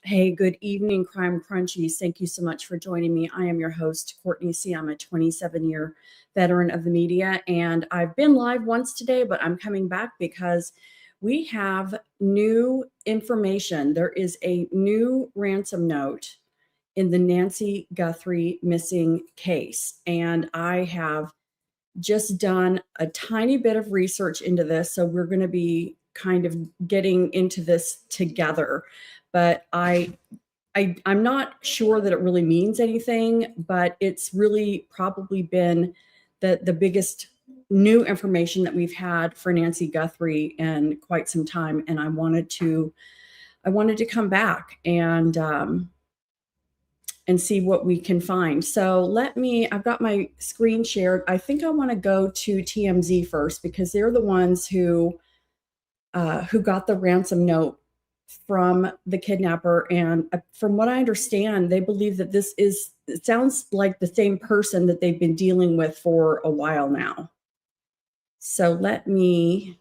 Hey, good evening, Crime Crunchies. Thank you so much for joining me. I am your host, Courtney C. I'm a 27-year veteran of the media, and I've been live once today, but I'm coming back because we have new information. There is a new ransom note in the Nancy Guthrie missing case, and I have just done a tiny bit of research into this, so we're going to be kind of getting into this together. But I'm not sure that it really means anything, but it's really probably been the biggest new information that we've had for Nancy Guthrie in quite some time, and I wanted to come back and see what we can find. So I've got my screen shared. I think I want to go to TMZ first because they're the ones who got the ransom note from the kidnapper. And from what I understand, they believe that it sounds like the same person that they've been dealing with for a while now. So let me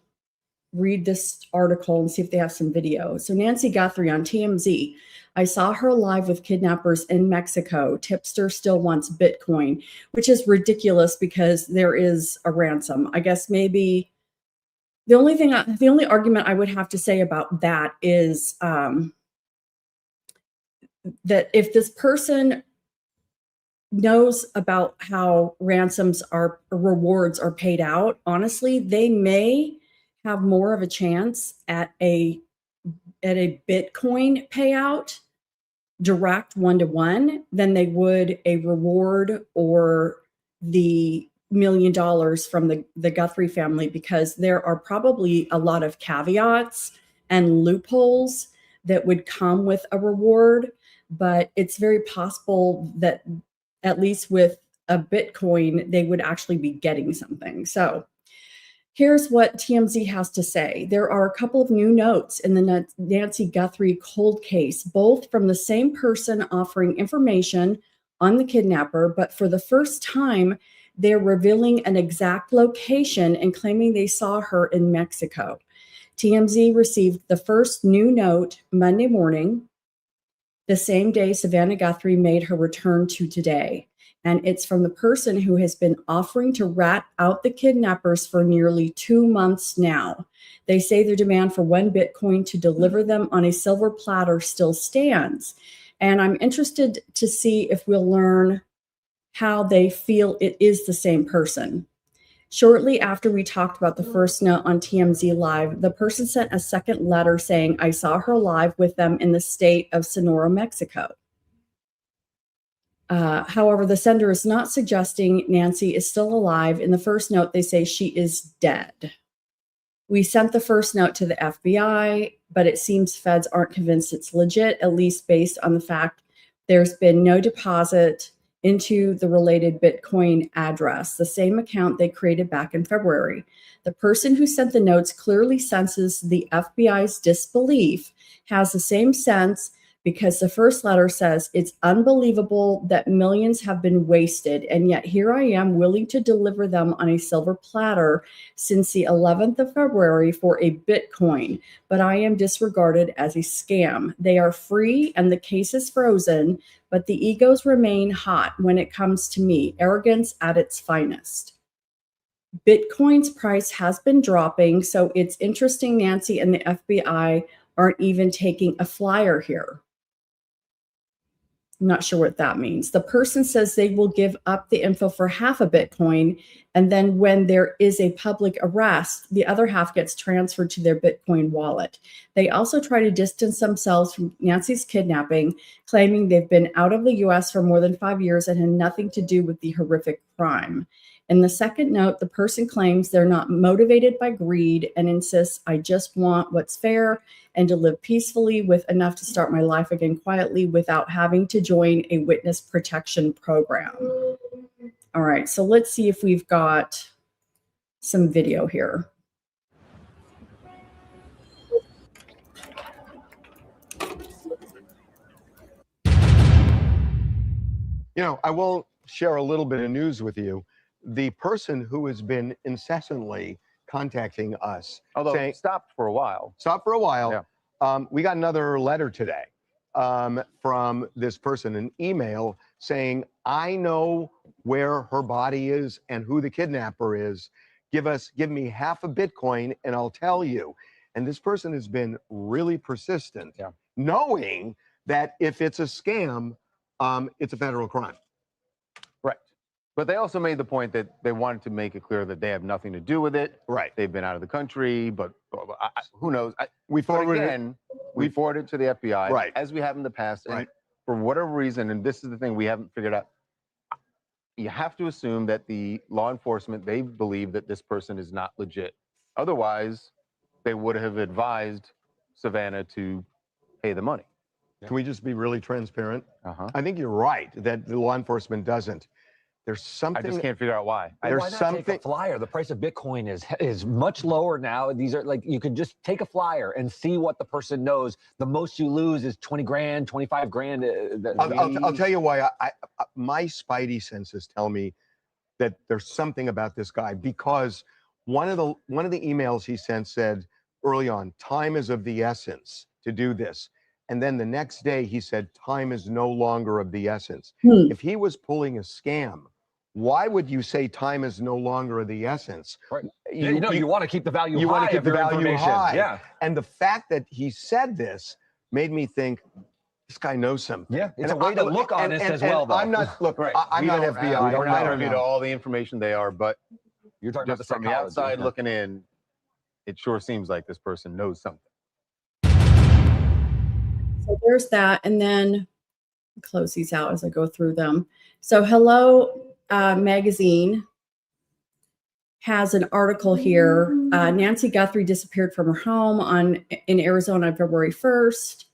read this article and see if they have some video. So Nancy Guthrie on TMZ. I saw her alive with kidnappers in Mexico. Tipster still wants Bitcoin, which is ridiculous because there is a ransom. I guess maybe the only argument I would have to say about that is that if this person knows about how rewards are paid out, honestly, they may have more of a chance at a Bitcoin payout, direct one-to-one, than they would a reward or the $1 million from the Guthrie family, because there are probably a lot of caveats and loopholes that would come with a reward. But it's very possible that at least with a Bitcoin, they would actually be getting something. So here's what TMZ has to say. There are a couple of new notes in the Nancy Guthrie cold case, both from the same person offering information on the kidnapper, but for the first time, they're revealing an exact location and claiming they saw her in Mexico. TMZ received the first new note Monday morning, the same day Savannah Guthrie made her return to today. And it's from the person who has been offering to rat out the kidnappers for nearly 2 months now. They say their demand for 1 Bitcoin to deliver them on a silver platter still stands. And I'm interested to see if we'll learn how they feel it is the same person. Shortly after we talked about the first note on TMZ Live, the person sent a second letter saying, I saw her live with them in the state of Sonora, Mexico. However, the sender is not suggesting Nancy is still alive. In the first note, they say she is dead. We sent the first note to the FBI, but it seems feds aren't convinced it's legit, at least based on the fact there's been no deposit into the related Bitcoin address, the same account they created back in February. The person who sent the notes clearly senses the FBI's disbelief, has the same sense, because the first letter says, it's unbelievable that millions have been wasted, and yet here I am willing to deliver them on a silver platter since the 11th of February for a Bitcoin, but I am disregarded as a scam. They are free and the case is frozen, but the egos remain hot when it comes to me, arrogance at its finest. Bitcoin's price has been dropping, so it's interesting Nancy and the FBI aren't even taking a flyer here. I'm not sure what that means. The person says they will give up the info for half a Bitcoin, and then when there is a public arrest, the other half gets transferred to their Bitcoin wallet. They also try to distance themselves from Nancy's kidnapping, claiming they've been out of the US for more than 5 years and had nothing to do with the horrific crime. In the second note, the person claims they're not motivated by greed and insists, I just want what's fair and to live peacefully with enough to start my life again quietly without having to join a witness protection program. All right, so let's see if we've got some video here. You know, I will share a little bit of news with you. The person who has been incessantly contacting us, although saying, stopped for a while. Yeah. We got another letter today from this person, an email saying, I know where her body is and who the kidnapper is. Give me half a Bitcoin and I'll tell you. And this person has been really persistent, knowing that if it's a scam, it's a federal crime. Right. But they also made the point that they wanted to make it clear that they have nothing to do with it. Right. They've been out of the country, but who knows? We forwarded it to the FBI, right, as we have in the past. And right. for whatever reason, and this is the thing we haven't figured out, you have to assume that the law enforcement, they believe that this person is not legit. Otherwise, they would have advised Savannah to pay the money. Can we just be really transparent? I think you're right that the law enforcement doesn't. There's something. I just can't figure out why. Why not take a flyer? The price of Bitcoin is much lower now. These are like, you could just take a flyer and see what the person knows. The most you lose is 20 grand, 25 grand. I'll tell you why. My spidey senses tell me that there's something about this guy, because one of the emails he sent said early on, time is of the essence to do this. And then the next day he said, time is no longer of the essence. If he was pulling a scam, why would you say time is no longer of the essence? Right. You want to keep the value high. You want to keep the value high. Yeah. And the fact that he said this made me think, this guy knows something. Yeah, it's a way to look honest as well, though. I'm not, look, I'm not FBI. We're not privy to all the information they are, but you're talking about the from the outside looking in, it sure seems like this person knows something. So there's that, and then close these out as I go through them. So Hello Magazine has an article here. Nancy Guthrie disappeared from her home in Arizona on February 1st.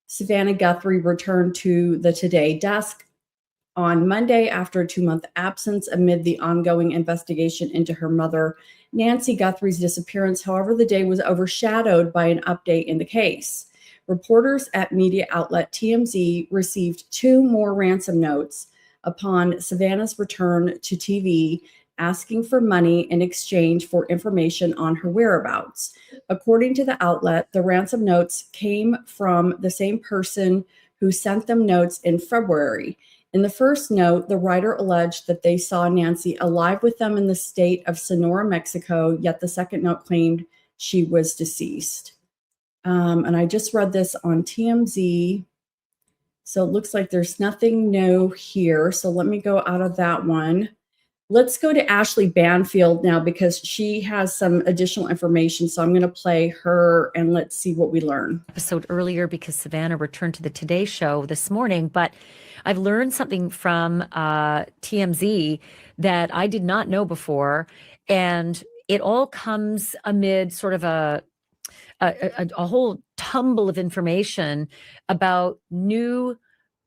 Savannah Guthrie returned to the Today desk on Monday after a 2-month absence amid the ongoing investigation into her mother, Nancy Guthrie's disappearance. However, the day was overshadowed by an update in the case. Reporters at media outlet TMZ received 2 more ransom notes upon Savannah's return to TV, asking for money in exchange for information on her whereabouts. According to the outlet, the ransom notes came from the same person who sent them notes in February. In the first note, the writer alleged that they saw Nancy alive with them in the state of Sonora, Mexico, yet the second note claimed she was deceased. And I just read this on TMZ. So it looks like there's nothing new here. So let me go out of that one. Let's go to Ashley Banfield now, because she has some additional information. So I'm going to play her and let's see what we learn. Episode earlier, because Savannah returned to the Today Show this morning, but I've learned something from TMZ that I did not know before. And it all comes amid sort of a whole tumble of information about new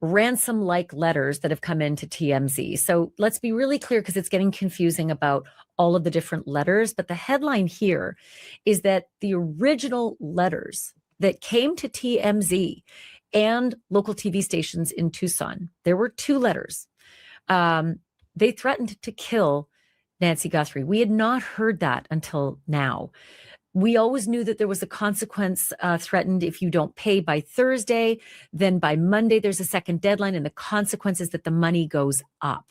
ransom-like letters that have come into TMZ. So let's be really clear, because it's getting confusing about all of the different letters. But the headline here is that the original letters that came to TMZ and local TV stations in Tucson, there were 2 letters. They threatened to kill Nancy Guthrie. We had not heard that until now. We always knew that there was a consequence threatened if you don't pay by Thursday. Then by Monday, there's a second deadline, and the consequence is that the money goes up,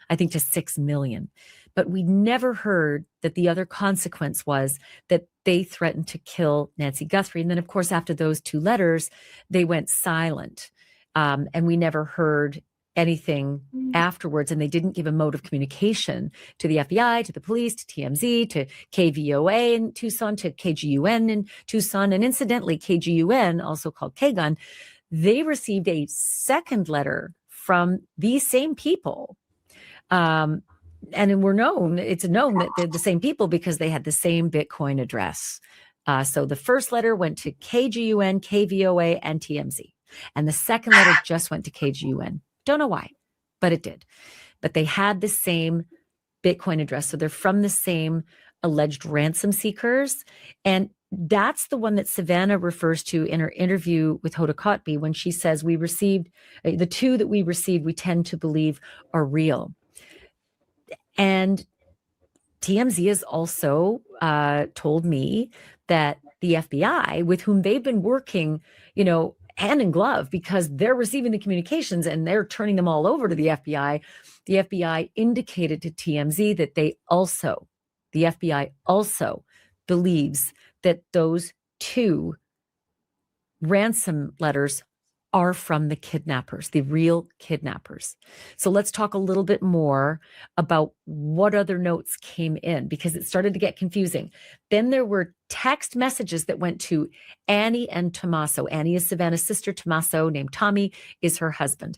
I think, to $6 million. But we never heard that the other consequence was that they threatened to kill Nancy Guthrie. And then, of course, after those 2 letters, they went silent. And we never heard anything afterwards, and they didn't give a mode of communication to the FBI, to the police, to TMZ, to KVOA in Tucson, to KGUN in Tucson, and incidentally, KGUN, also called KGUN, they received a second letter from these same people. And it's known that they're the same people because they had the same Bitcoin address. So the first letter went to KGUN, KVOA, and TMZ. And the second letter just went to KGUN. Don't know why, but it did. but they had the same Bitcoin address. So they're from the same alleged ransom seekers. And that's the one that Savannah refers to in her interview with Hoda Kotb when she says, we received the two that we received, we tend to believe are real. And TMZ has also told me that the FBI, with whom they've been working, hand in glove, because they're receiving the communications and they're turning them all over to the FBI indicated to TMZ that the FBI also believes that those two ransom letters are from the kidnappers, the real kidnappers. So let's talk a little bit more about what other notes came in, because it started to get confusing. Then there were text messages that went to Annie and Tommaso. Annie is Savannah's sister. Tommaso, named Tommy, is her husband.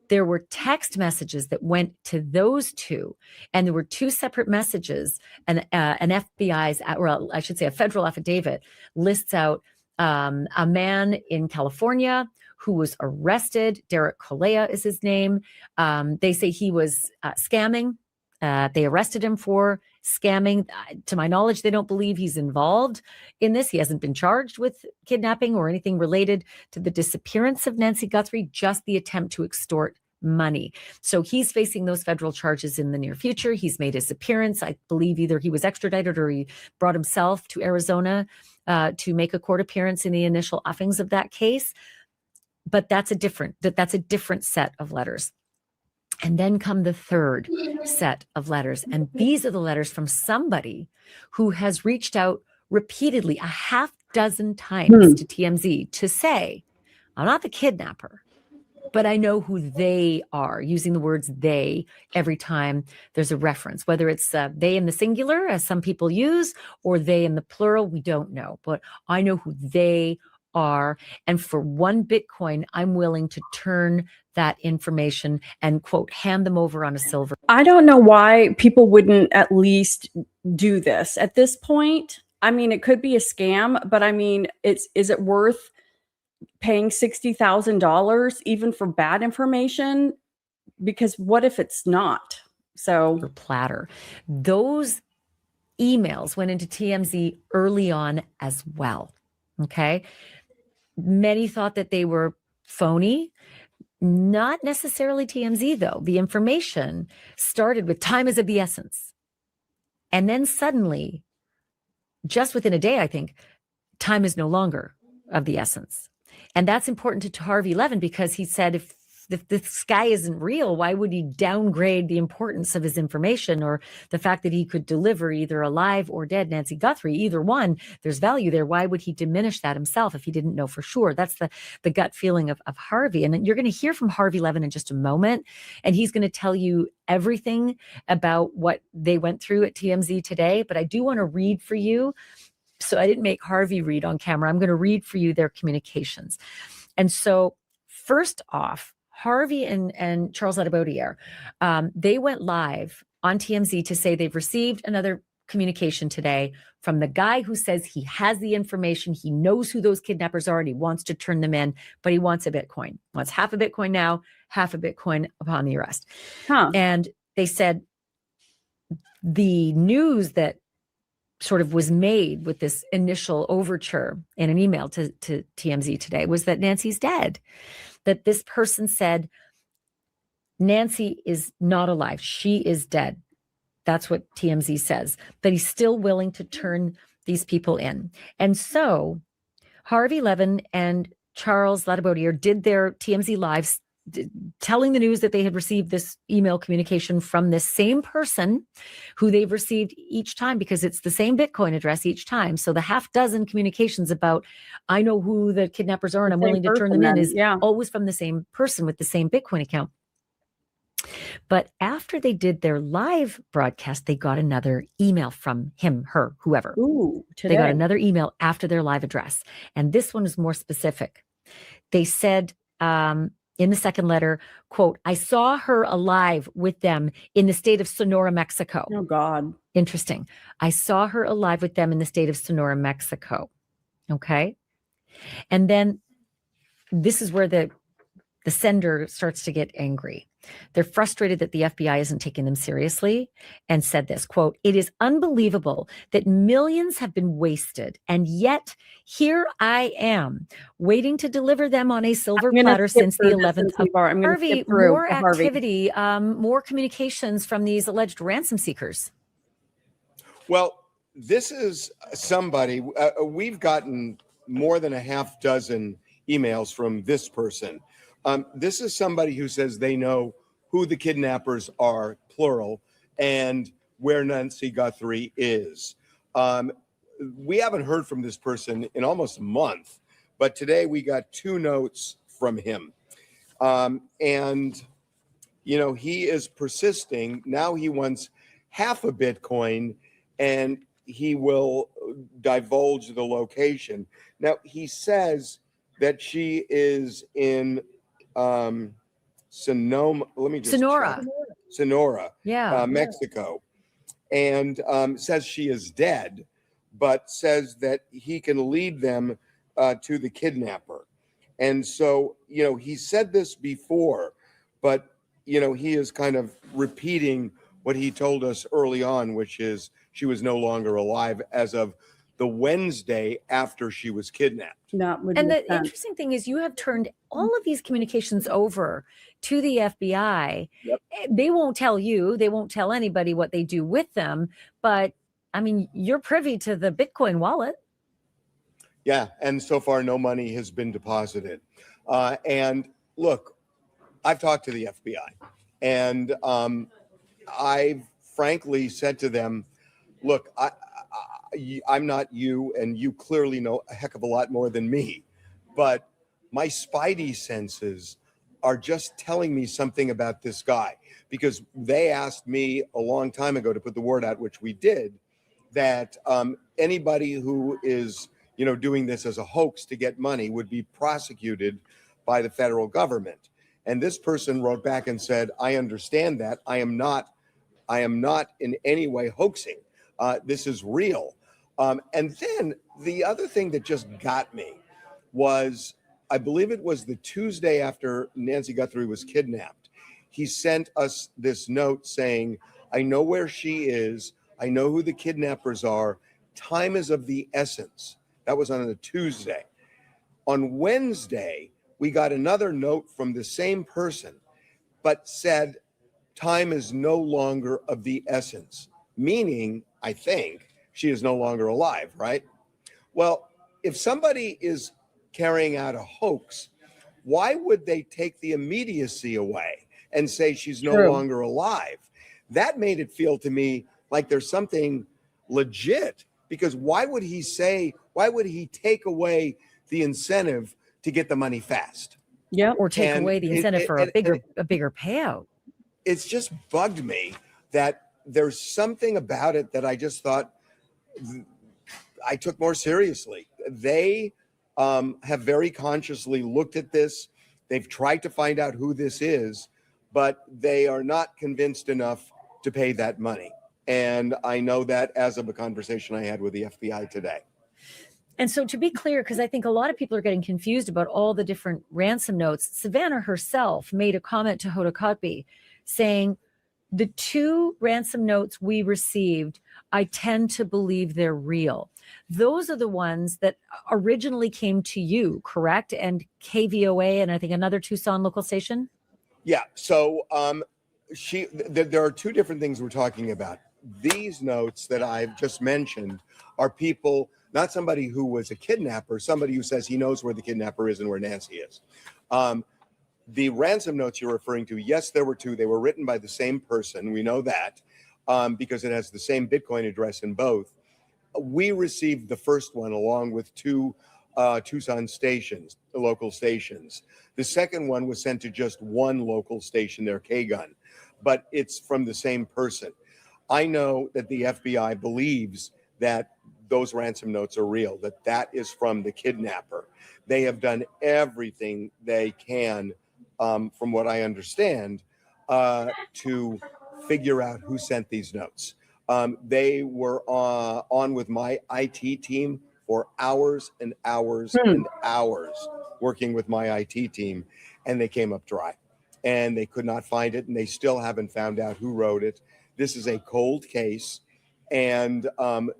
There were text messages that went to those two, and there were two separate messages. And an FBI's, or I should say a federal affidavit, lists out a man in California who was arrested. Derek Colea is his name. They say he was scamming. They arrested him for scamming. To my knowledge, they don't believe he's involved in this. He hasn't been charged with kidnapping or anything related to the disappearance of Nancy Guthrie, just the attempt to extort money. So he's facing those federal charges in the near future. He's made his appearance. I believe either he was extradited or he brought himself to Arizona to make a court appearance in the initial offings of that case. But that's a different set of letters. And then come the third set of letters. And these are the letters from somebody who has reached out repeatedly, a half dozen times to TMZ to say, I'm not the kidnapper, but I know who they are, using the words they every time there's a reference, whether it's they in the singular, as some people use, or they in the plural, we don't know. But I know who they are. And for one Bitcoin, I'm willing to turn that information and, quote, hand them over on a silver. I don't know why people wouldn't at least do this at this point. I mean, it could be a scam, but I mean, is it worth paying $60,000 even for bad information? Because what if it's not? So platter. Those emails went into TMZ early on as well. Okay. Many thought that they were phony. Not necessarily TMZ, though. The information started with time is of the essence. And then suddenly, just within a day, I think, time is no longer of the essence. And that's important to Harvey Levin, because he said, if the sky isn't real, why would he downgrade the importance of his information, or the fact that he could deliver either alive or dead Nancy Guthrie? Either one, there's value there. Why would he diminish that himself if he didn't know for sure? That's the gut feeling of Harvey. And you're going to hear from Harvey Levin in just a moment, and he's going to tell you everything about what they went through at TMZ today. But I do want to read for you. So I didn't make Harvey read on camera. I'm going to read for you their communications. And so first off, Harvey and Charles Ladabodiere, they went live on TMZ to say they've received another communication today from the guy who says he has the information, he knows who those kidnappers are, and he wants to turn them in, but he wants a Bitcoin. Wants half a Bitcoin now, half a Bitcoin upon the arrest. And they said the news that sort of was made with this initial overture in an email to TMZ today was that Nancy's dead. That this person said, Nancy is not alive. She is dead. That's what TMZ says. But he's still willing to turn these people in. And so Harvey Levin and Charles Ladabodiere did their TMZ lives telling the news that they had received this email communication from this same person who they've received each time, because it's the same Bitcoin address each time. So the half dozen communications about, I know who the kidnappers are and I'm willing to turn them in, is always from the same person with the same Bitcoin account. But after they did their live broadcast, they got another email from him, her, whoever. They got another email after their live address. And this one is more specific. They said, in the second letter, quote, I saw her alive with them in the state of Sonora, Mexico. Oh, God. Interesting. I saw her alive with them in the state of Sonora, Mexico. Okay. And then this is where the the sender starts to get angry. They're frustrated that the FBI isn't taking them seriously and said this, quote, "It is unbelievable that millions have been wasted, and yet here I am waiting to deliver them on a silver I'm gonna platter skip since the through this 11th since of we've already- I'm gonna Harvey, skip through more Harvey. activity, more communications from these alleged ransom seekers." Well, this is somebody, we've gotten more than a half dozen emails from this person. This is somebody who says they know who the kidnappers are, plural, and where Nancy Guthrie is. We haven't heard from this person in almost a month, but today we got 2 notes from him. And, you know, he is persisting. Now he wants half a Bitcoin and he will divulge the location. Now, he says that she is in Sonoma. Let me just Sonora. check. Sonora, Yeah. Mexico, and says she is dead, but says that he can lead them to the kidnapper. And so, you know, he said this before, but, you know, he is kind of repeating what he told us early on, which is she was no longer alive as of the Wednesday after she was kidnapped. That would And make the sense. interesting thing is you have turned all of these communications over to the FBI. Yep. They won't tell you, they won't tell anybody what they do with them, but I mean, you're privy to the Bitcoin wallet. Yeah, and so far no money has been deposited. And look, I've talked to the FBI, and I've frankly said to them, look, I'm not you, and you clearly know a heck of a lot more than me, but my spidey senses are just telling me something about this guy, because they asked me a long time ago to put the word out, which we did, that anybody who is, you know, doing this as a hoax to get money would be prosecuted by the federal government. And this person wrote back and said, I understand that. I am not in any way hoaxing. This is real. And then the other thing that just got me was, I believe it was the Tuesday after Nancy Guthrie was kidnapped. He sent us this note saying, I know where she is. I know who the kidnappers are. Time is of the essence. That was on a Tuesday. On Wednesday, we got another note from the same person, but said, time is no longer of the essence, meaning, I think, she is no longer alive, right? Well, if somebody is carrying out a hoax, why would they take the immediacy away and say she's no True. longer alive? That made it feel to me like there's something legit, because why would he take away the incentive to get the money fast? Yep. Or take And away the incentive for a bigger payout. It's just bugged me that there's something about it that I just thought I took more seriously. They have very consciously looked at this. They've tried to find out who this is, but they are not convinced enough to pay that money. And I know that as of a conversation I had with the FBI today. And so to be clear, because I think a lot of people are getting confused about all the different ransom notes, Savannah herself made a comment to Hoda Kotb saying, the 2 ransom notes we received, I tend to believe they're real. Those are the ones that originally came to you, correct? And KVOA and I think another Tucson local station? Yeah. So there are 2 different things we're talking about. These notes that I've just mentioned are people, not somebody who was a kidnapper, somebody who says he knows where the kidnapper is and where Nancy is. The ransom notes you're referring to, yes, there were 2. They were written by the same person. We know that because it has the same Bitcoin address in both. We received the first one along with 2 Tucson stations, the local stations. The second one was sent to just one local station, their K-Gun, but it's from the same person. I know that the FBI believes that those ransom notes are real, that is from the kidnapper. They have done everything they can, from what I understand, to figure out who sent these notes. They were on with my IT team for hours and hours and hours, working with my IT team. and they came up dry, and they could not find it, and they still haven't found out who wrote it. This is a cold case, and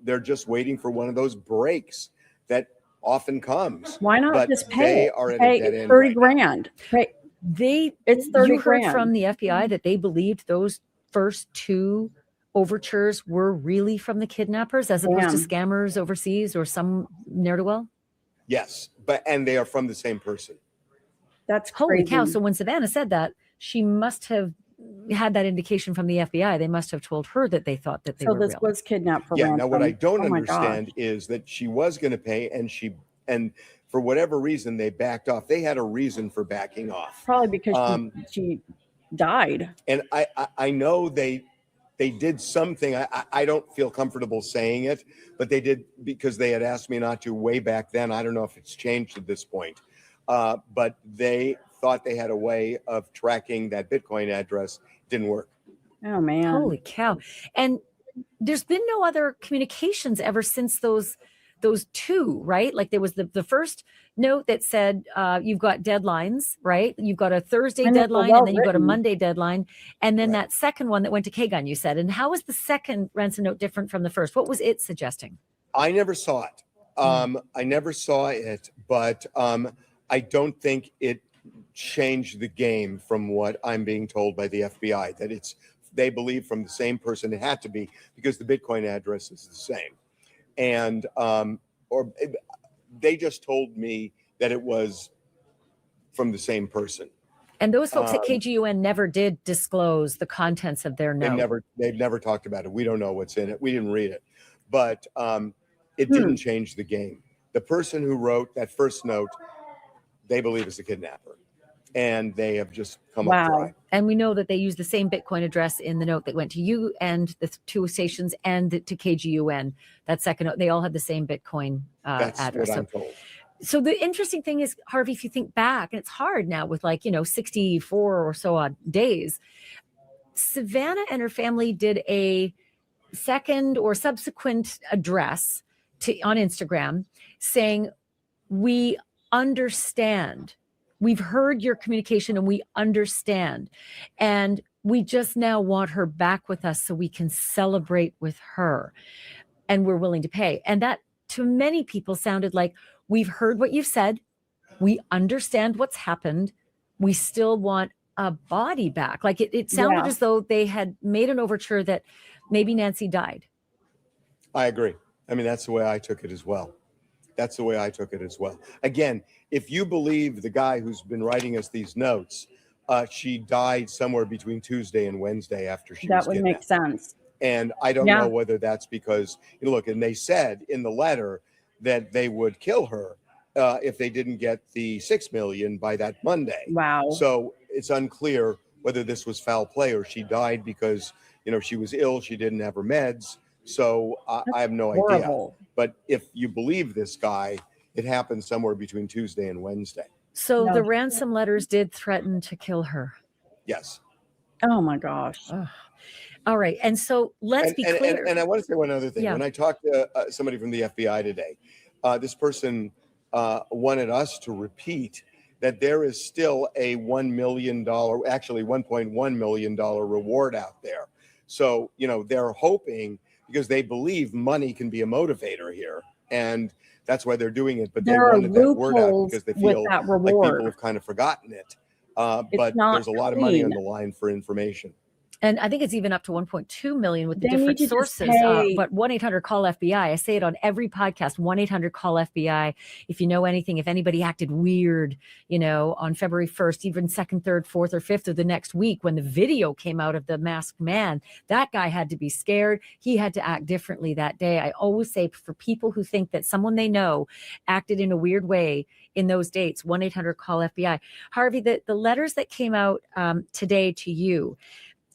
they're just waiting for one of those breaks that often comes. Why not But just pay they it? are at Pay a dead end 30 right now. grand. Pay. It's 30 You heard grand. from the FBI that they believed those first two overtures were really from the kidnappers as opposed to scammers overseas or some ne'er-do-well? Yes, and they are from the same person. That's Holy crazy. cow. So when Savannah said that, she must have had that indication from the FBI. They must have told her that they thought that they were this real. was kidnapped for Yeah. ransom. Now, what I don't Oh my understand gosh. is that she was going to pay, and for whatever reason they backed off. They had a reason for backing off. Probably because she died. And I know they did something. I don't feel comfortable saying it, but they did, because they had asked me not to way back then. I don't know if it's changed at this point, but they thought they had a way of tracking that Bitcoin address. Didn't work. Oh man. Holy cow. And there's been no other communications ever since those two, right? Like there was the first note that said you've got deadlines, right? You've got a Thursday deadline, and then you've got a Monday deadline, and then that second one that went to Kagan, you said. And how was the second ransom note different from the first? What was it suggesting? I never saw it. I never saw it, but I don't think it changed the game from what I'm being told by the FBI, that they believe from the same person. It had to be, because the Bitcoin address is the same. And they just told me that it was from the same person. And those folks at KGUN never did disclose the contents of their note. They've never talked about it. We don't know what's in it. We didn't read it, but it didn't change the game. The person who wrote that first note, they believe is a kidnapper, and they have just come up dry. And we know that they use the same Bitcoin address in the note that went to you and the two stations and to KGUN. That second note, they all had the same Bitcoin That's address. what I'm told. So the interesting thing is, Harvey, if you think back, and it's hard now with 64 or so odd days, Savannah and her family did a second or subsequent address on Instagram saying, we understand. We've heard your communication and we understand. And we just now want her back with us so we can celebrate with her. And we're willing to pay. And that to many people sounded like, we've heard what you've said. We understand what's happened. We still want a body back. Like it sounded as though they had made an overture that maybe Nancy died. I agree. I mean, that's the way I took it as well. Again, if you believe the guy who's been writing us these notes, she died somewhere between Tuesday and Wednesday after she was kidnapped. That would make sense. And I don't know whether that's because, look, and they said in the letter that they would kill her if they didn't get the $6 million by that Monday. Wow. So it's unclear whether this was foul play or she died because, she was ill, she didn't have her meds. So I have no idea. But if you believe this guy, it happened somewhere between Tuesday and Wednesday. So the ransom letters did threaten to kill her. Yes. Oh my gosh. All right. And so let's be clear. And I want to say one other thing. Yeah. When I talked to somebody from the FBI today, this person wanted us to repeat that there is still a $1 million, actually $1.1 million reward out there. So, they're hoping, because they believe money can be a motivator here, and that's why they're doing it. But they wanted that word out because they feel like people have kind of forgotten it. But there's a lot of money on the line for information. And I think it's even up to 1.2 million with the different sources. But 1-800-CALL-FBI. I say it on every podcast, 1-800-CALL-FBI. If you know anything, if anybody acted weird, on February 1st, even 2nd, 3rd, 4th, or 5th of the next week, when the video came out of the masked man, that guy had to be scared. He had to act differently that day. I always say, for people who think that someone they know acted in a weird way in those dates, 1-800-CALL-FBI. Harvey, the letters that came out today to you,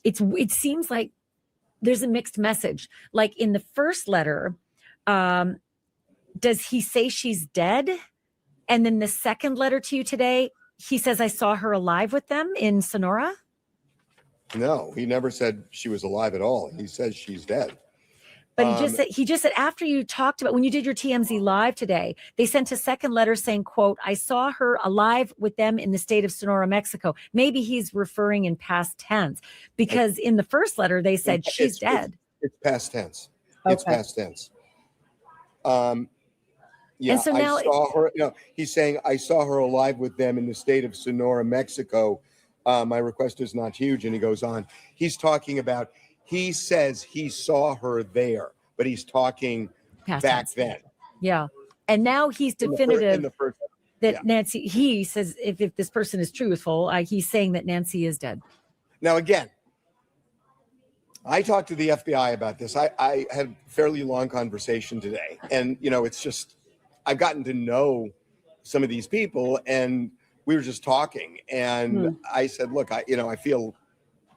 it seems like there's a mixed message. Like in the first letter, does he say she's dead? And then the second letter to you today, he says, I saw her alive with them in Sonora? No, he never said she was alive at all. He says she's dead. But he just said after you talked about when you did your TMZ live today, they sent a second letter saying, quote, I saw her alive with them in the state of Sonora, Mexico. Maybe he's referring in past tense because in the first letter they said she's dead. It's past tense. Okay. It's past tense. Yeah, And so now I saw her. You know, he's saying I saw her alive with them in the state of Sonora, Mexico. My request is not huge, and he goes on. He's talking about. He says he saw her there, but he's talking past back tense. then. Yeah, and now he's definitive In the first, that yeah. Nancy. He says if this person is truthful, he's saying that Nancy is dead. Now again, I talked to the FBI about this. I had a fairly long conversation today, and you know, it's just I've gotten to know some of these people, and we were just talking, and I said, look, I feel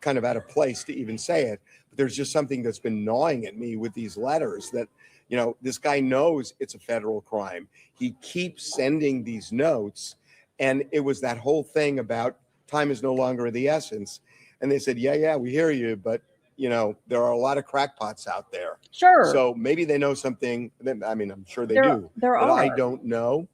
kind of out of place to even say it, but there's just something that's been gnawing at me with these letters that, you know, this guy knows it's a federal crime. He keeps sending these notes, and it was that whole thing about time is no longer of the essence. And they said, yeah, we hear you, but you know, there are a lot of crackpots out there. Sure. So maybe they know something. I mean, I'm sure they There do, but are. I don't know.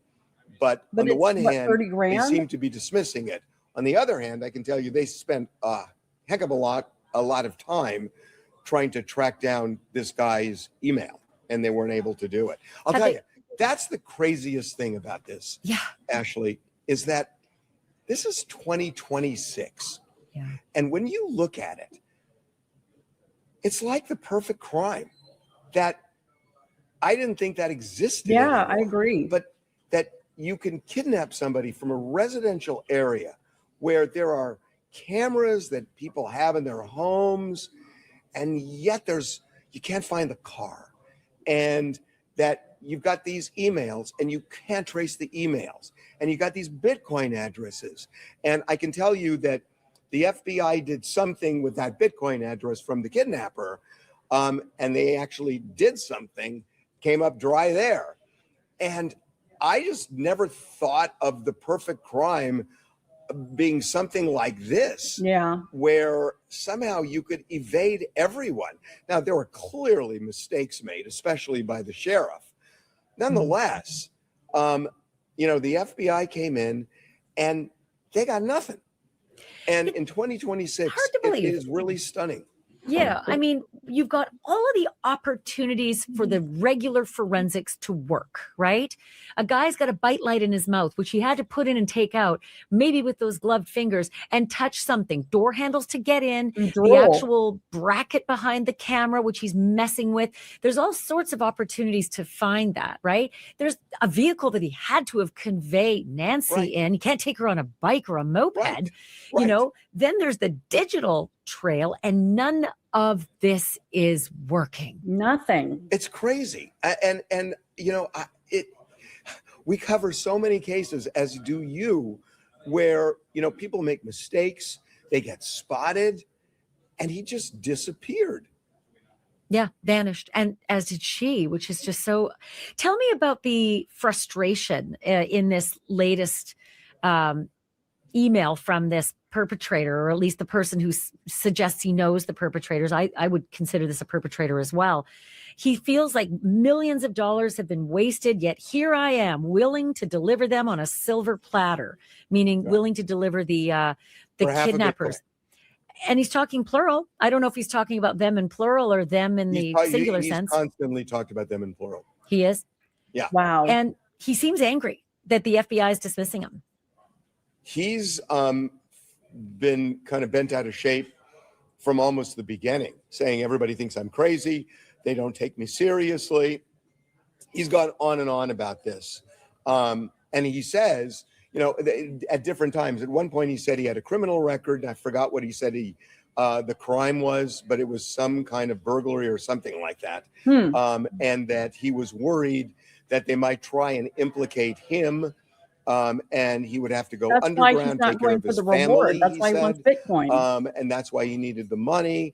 But on the one hand, 30 grand? they seem to be dismissing it. On the other hand, I can tell you they spent a heck of a lot of time trying to track down this guy's email, and they weren't able to do it. I'll tell you, that's the craziest thing about this, Ashley, is that this is 2026. Yeah. And when you look at it, it's like the perfect crime that I didn't think that existed. Yeah, anymore, I agree. But that you can kidnap somebody from a residential area where there are cameras that people have in their homes, and yet you can't find the car, and that you've got these emails and you can't trace the emails, and you got these Bitcoin addresses. And I can tell you that the FBI did something with that Bitcoin address from the kidnapper, and they actually did something, came up dry there. And I just never thought of the perfect crime being something like this, where somehow you could evade everyone. Now, there were clearly mistakes made, especially by the sheriff. Nonetheless, the FBI came in and they got nothing. And in 2026, it is really stunning. Yeah, I mean, you've got all of the opportunities for the regular forensics to work, right? A guy's got a bite light in his mouth, which he had to put in and take out, maybe with those gloved fingers, and touch something. Door handles to get in, the actual bracket behind the camera, which he's messing with. There's all sorts of opportunities to find that, right? There's a vehicle that he had to have conveyed Nancy in. You can't take her on a bike or a moped, you know? Then there's the digital trail, and none of this is working. Nothing. It's crazy. And you know, we cover so many cases, as do you, where, you know, people make mistakes, they get spotted, and he just disappeared. Yeah, vanished. And as did she, which is just so. Tell me about the frustration in this latest email from this perpetrator, or at least the person who suggests he knows the perpetrators. I would consider this a perpetrator as well. He feels like millions of dollars have been wasted, yet here I am willing to deliver them on a silver platter, meaning willing to deliver the kidnappers. And he's talking plural. I don't know if he's talking about them in plural or them in the singular sense. He's constantly talked about them in plural. He is? Yeah. Wow. And he seems angry that the FBI is dismissing him. He's been kind of bent out of shape from almost the beginning, saying everybody thinks I'm crazy. They don't take me seriously. He's gone on and on about this. And he says, you know, at different times, at one point he said he had a criminal record. And I forgot what he said the crime was, but it was some kind of burglary or something like that. And that he was worried that they might try and implicate him. And he would have to go underground, take care of his family. That's why he wants Bitcoin. And that's why he needed the money.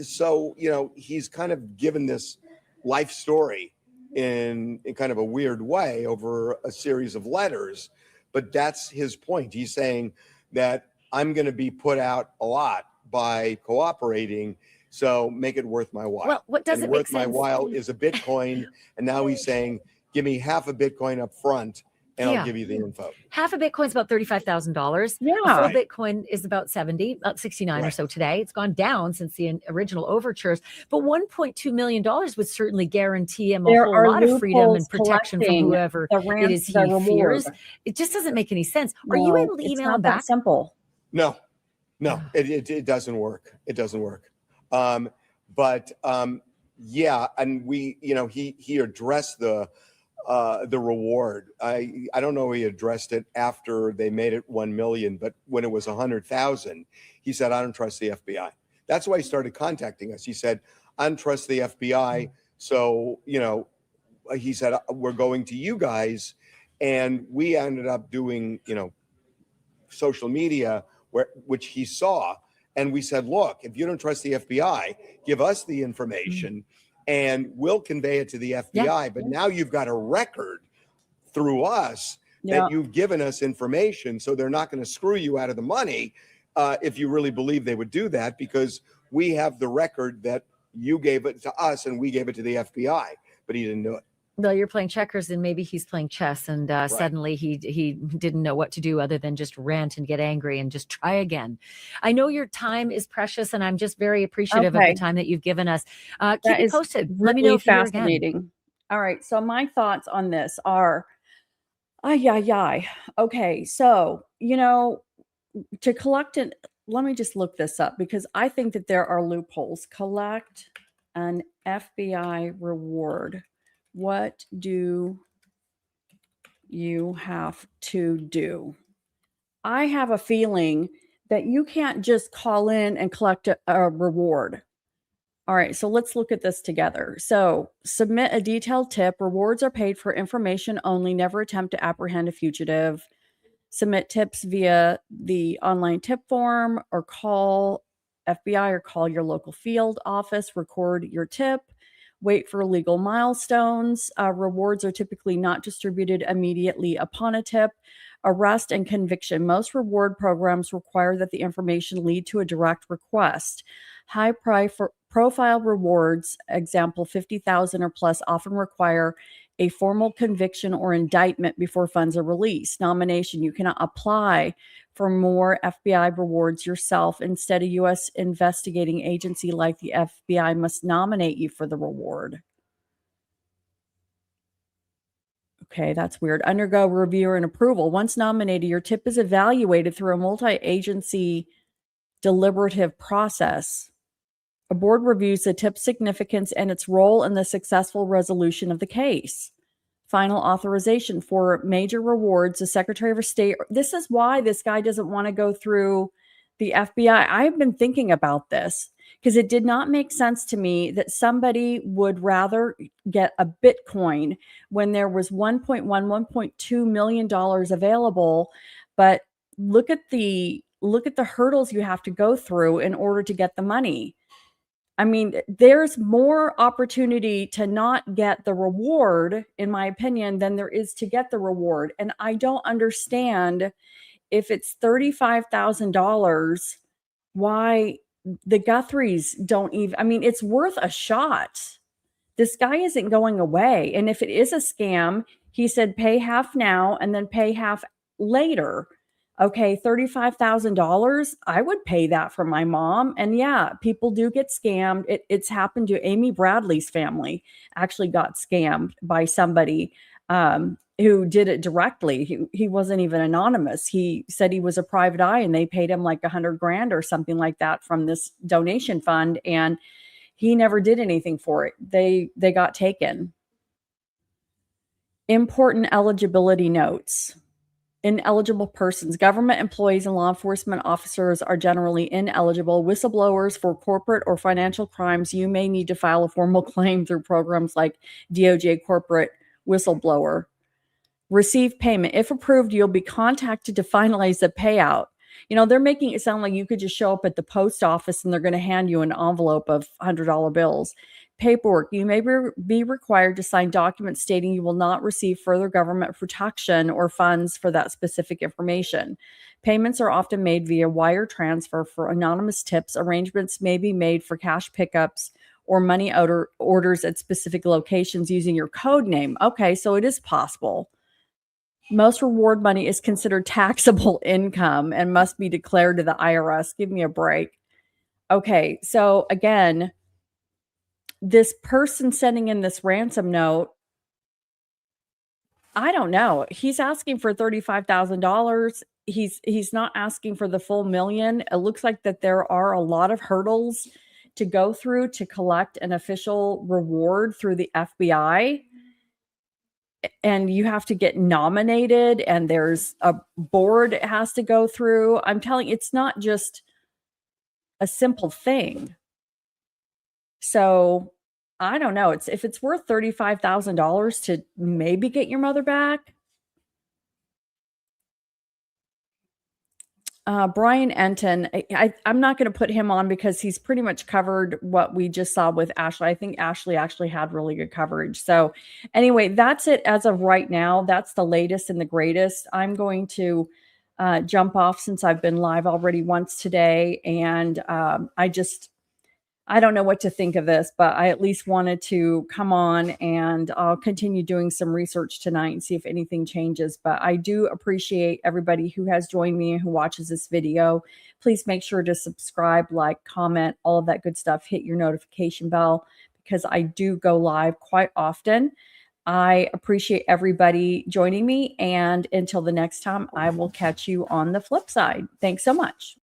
So, you know, he's kind of given this life story in kind of a weird way over a series of letters. But that's his point. He's saying that I'm going to be put out a lot by cooperating, So make it worth my while. Well, what doesn't and make worth my sense? while is a Bitcoin. And now he's saying, give me half a Bitcoin up front and Yeah. I'll give you the info. Half a Bitcoin's about $35,000. Yeah. A full Right. Bitcoin is about 69 or Right. so today. It's gone down since the original overtures, but $1.2 million would certainly guarantee him a There whole are lot of freedom and loopholes protection from collecting whoever it is the he reward. fears. It just doesn't make any sense. Are you No, able to it's email him not that back? simple. No, it doesn't work. It doesn't work. Yeah, and he addressed the reward. I don't know. He addressed it after they made it 1 million, but when it was 100,000, he said, "I don't trust the FBI." That's why he started contacting us. He said, "I don't trust the FBI." So he said, "We're going to you guys," and we ended up doing social media which he saw. And we said, look, if you don't trust the FBI, give us the information and we'll convey it to the FBI. But now you've got a record through us that you've given us information. So they're not going to screw you out of the money if you really believe they would do that, because we have the record that you gave it to us and we gave it to the FBI. But he didn't do it. Well, you're playing checkers and maybe he's playing chess, and suddenly he didn't know what to do other than just rant and get angry and just try again. I know your time is precious, and I'm just very appreciative of the time that you've given us. Keep me posted. Really Let me know if you're again. fascinating. All right. So my thoughts on this are, okay. So, to collect it, let me just look this up because I think that there are loopholes. Collect an FBI reward. What do you have to do? I have a feeling that you can't just call in and collect a reward. All right, so let's look at this together. So submit a detailed tip. Rewards are paid for information only. Never attempt to apprehend a fugitive. Submit tips via the online tip form or call FBI or call your local field office. Record your tip. Wait for legal milestones. Rewards are typically not distributed immediately upon a tip. Arrest and conviction. Most reward programs require that the information lead to a direct request. High profile rewards, example 50,000 or plus, often require a formal conviction or indictment before funds are released. Nomination. You cannot apply for more FBI rewards yourself. Instead, a U.S. investigating agency like the FBI must nominate you for the reward. Okay, that's weird. Undergo review and approval. Once nominated, your tip is evaluated through a multi-agency deliberative process. A board reviews the tip's significance and its role in the successful resolution of the case. Final authorization for major rewards. The Secretary of State. This is why this guy doesn't want to go through the FBI. I have been thinking about this because it did not make sense to me that somebody would rather get a Bitcoin when there was $1.2 million available. But look at the hurdles you have to go through in order to get the money. I mean, there's more opportunity to not get the reward, in my opinion, than there is to get the reward. And I don't understand, if it's $35,000, why the Guthries don't even, I mean, it's worth a shot. This guy isn't going away. And if it is a scam, he said pay half now and then pay half later. Okay, $35,000. I would pay that for my mom. And yeah, people do get scammed. It's happened to Amy Bradley's family. Actually got scammed by somebody who did it directly. He wasn't even anonymous. He said he was a private eye, and they paid him like $100,000 or something like that from this donation fund, and he never did anything for it. They got taken. Important eligibility notes. Ineligible persons. Government employees and law enforcement officers are generally ineligible. Whistleblowers for corporate or financial crimes, you may need to file a formal claim through programs like DOJ Corporate Whistleblower. Receive payment. If approved, you'll be contacted to finalize the payout. They're making it sound like you could just show up at the post office and they're going to hand you an envelope of $100 bills. Paperwork. You may be required to sign documents stating you will not receive further government protection or funds for that specific information. Payments are often made via wire transfer for anonymous tips. Arrangements may be made for cash pickups or money orders at specific locations using your code name. Okay, so it is possible. Most reward money is considered taxable income and must be declared to the IRS. Give me a break. Okay, so again, this person sending in this ransom note, I don't know. He's asking for $35,000. He's not asking for the full million. It looks like that there are a lot of hurdles to go through to collect an official reward through the FBI. And you have to get nominated, and there's a board it has to go through. I'm telling you, it's not just a simple thing. So I don't know. If it's worth $35,000 to maybe get your mother back. Brian Enton, I'm not going to put him on because he's pretty much covered what we just saw with Ashley. I think Ashley actually had really good coverage. So anyway, that's it as of right now. That's the latest and the greatest. I'm going to jump off since I've been live already once today. And I don't know what to think of this, but I at least wanted to come on, and I'll continue doing some research tonight and see if anything changes. But I do appreciate everybody who has joined me and who watches this video. Please make sure to subscribe, like, comment, all of that good stuff. Hit your notification bell because I do go live quite often. I appreciate everybody joining me. And until the next time, I will catch you on the flip side. Thanks so much.